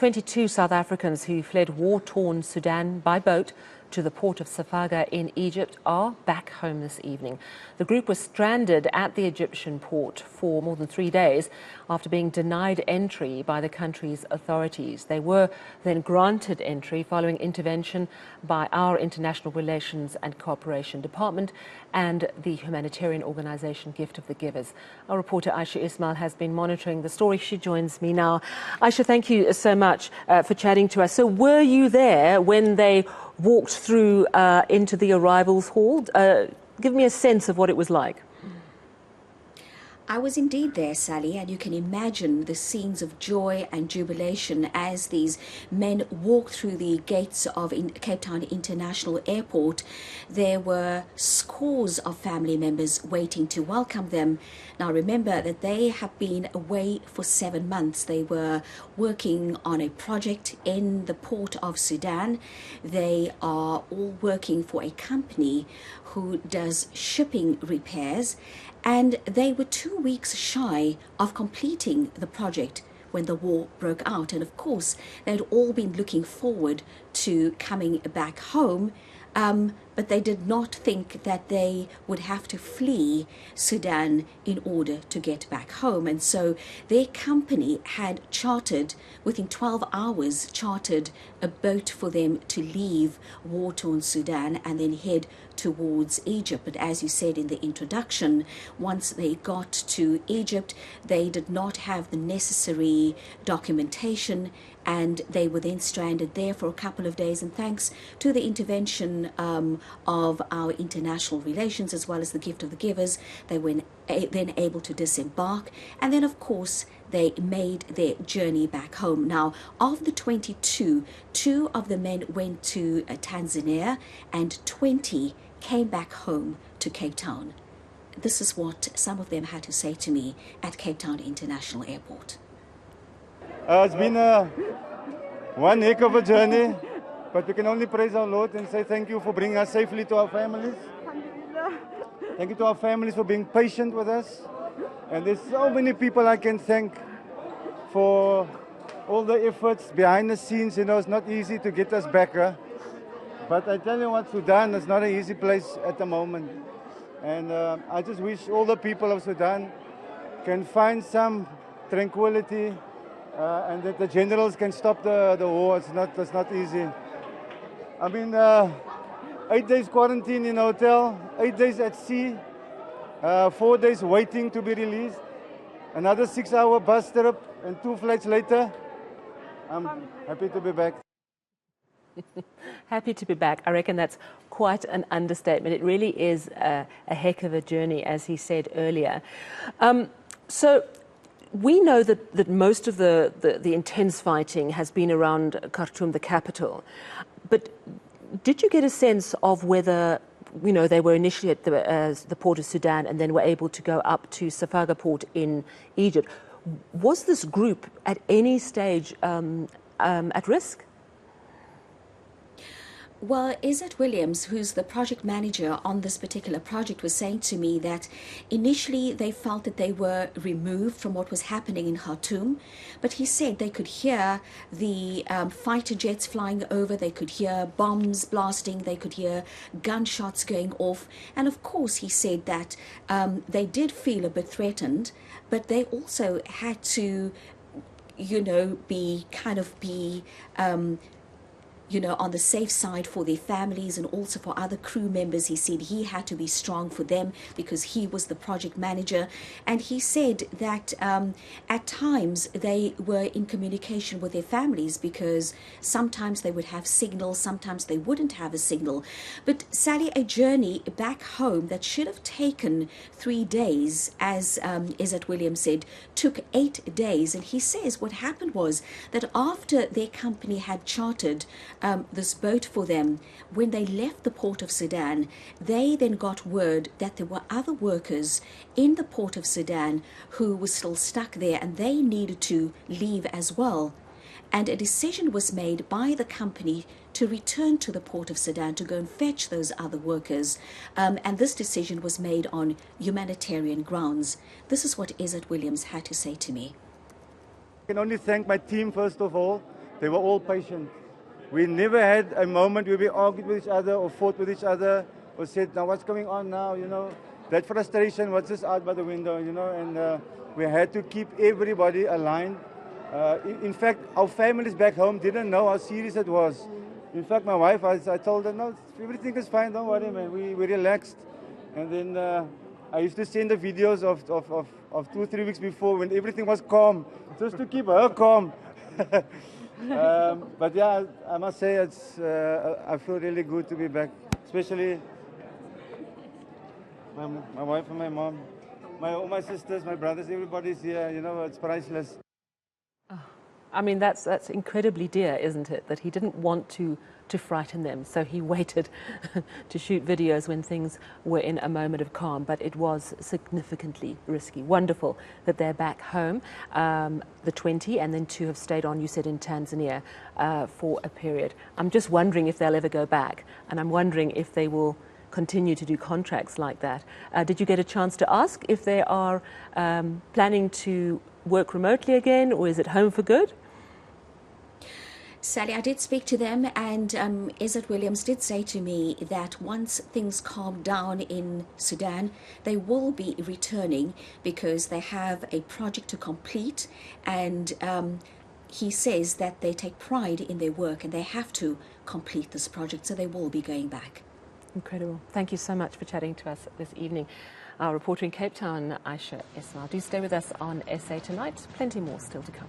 22 South Africans who fled war-torn Sudan by boat to the port of Safaga in Egypt are back home this evening. The group was stranded at the Egyptian port for more than 3 days after being denied entry by the country's authorities. They were then granted entry following intervention by our International Relations and Cooperation Department and the humanitarian organisation Gift of the Givers. Our reporter Ayesha Ismail has been monitoring the story. She joins me now. Ayesha, thank you so much for chatting to us. So were you there when they walked through into the arrivals hall? Give me a sense of what it was like. I was indeed there, Sally, and you can imagine the scenes of joy and jubilation as these men walked through the gates of Cape Town International Airport. There were scores of family members waiting to welcome them. Now, remember that they have been away for 7 months. They were working on a project in the port of Sudan. They are all working for a company who does shipping repairs, and they were 2 weeks shy of completing the project when the war broke out. And of course, they'd all been looking forward to coming back home, but they did not think that they would have to flee Sudan in order to get back home. And so their company had chartered, within 12 hours, chartered a boat for them to leave war-torn Sudan and then head towards Egypt. But as you said in the introduction, once they got to Egypt, they did not have the necessary documentation, and they were then stranded there for a couple of days. And thanks to the intervention of our international relations as well as the Gift of the Givers, they were then able to disembark, and then of course they made their journey back home. Now, of the 22, 2 of the men went to Tanzania and 20 came back home to Cape Town. This is what some of them had to say to me at Cape Town International Airport. It's been one heck of a journey, but we can only praise our Lord and say thank you for bringing us safely to our families. Thank you to our families for being patient with us. And there's so many people I can thank for all the efforts behind the scenes. You know, it's not easy to get us back. But I tell you what, Sudan is not an easy place at the moment. And I just wish all the people of Sudan can find some tranquility and that the generals can stop the war. It's not easy. I mean, 8 days quarantine in a hotel, 8 days at sea, 4 days waiting to be released, another 6-hour bus trip, and 2 flights later. I'm happy to be back. Happy to be back. I reckon that's quite an understatement. It really is a heck of a journey, as he said earlier. So we know that most of the intense fighting has been around Khartoum, the capital. But did you get a sense of whether, you know, they were initially at the port of Sudan and then were able to go up to Safaga port in Egypt? Was this group at any stage at risk? Well, Izzat Williams, who's the project manager on this particular project, was saying to me that initially they felt that they were removed from what was happening in Khartoum, but he said they could hear the fighter jets flying over, they could hear bombs blasting, they could hear gunshots going off, and of course he said that they did feel a bit threatened, but they also had to, you know, be on the safe side for their families and also for other crew members. He said he had to be strong for them because he was the project manager. And he said that at times they were in communication with their families because sometimes they would have signal, sometimes they wouldn't have a signal. But Sally, a journey back home that should have taken 3 days, as Izzat Williams said, took 8 days. And he says what happened was that after their company had chartered this boat for them, when they left the port of Sudan, they then got word that there were other workers in the port of Sudan who were still stuck there and they needed to leave as well. And a decision was made by the company to return to the port of Sudan to go and fetch those other workers. And this decision was made on humanitarian grounds. This is what Izzat Williams had to say to me. I can only thank my team, first of all, They were all patient. We never had a moment where we argued with each other or fought with each other or said, now what's going on now, you know. That frustration was just out by the window, you know, and we had to keep everybody aligned. In fact, our families back home didn't know how serious it was. In fact, my wife, I told her, no, everything is fine, don't worry, man, we relaxed. And then I used to send the videos of 2 or 3 weeks before when everything was calm, just to keep her calm. But yeah, I must say I feel really good to be back, especially my wife and my mom, all my sisters, my brothers, everybody's here. You know, it's priceless. I mean, that's incredibly dear, isn't it? That he didn't want to frighten them, so he waited to shoot videos when things were in a moment of calm. But it was significantly risky. Wonderful that they're back home, the 20, and then 2 have stayed on, you said, in Tanzania for a period. I'm just wondering if they'll ever go back, and I'm wondering if they will continue to do contracts like that. Did you get a chance to ask if they are planning to work remotely again, or is it home for good? Sally, I did speak to them, and Izzat Williams did say to me that once things calm down in Sudan, they will be returning because they have a project to complete, and he says that they take pride in their work and they have to complete this project, so they will be going back. Incredible. Thank you so much for chatting to us this evening. Our reporter in Cape Town, Ayesha Ismail. Do stay with us on SA Tonight. Plenty more still to come.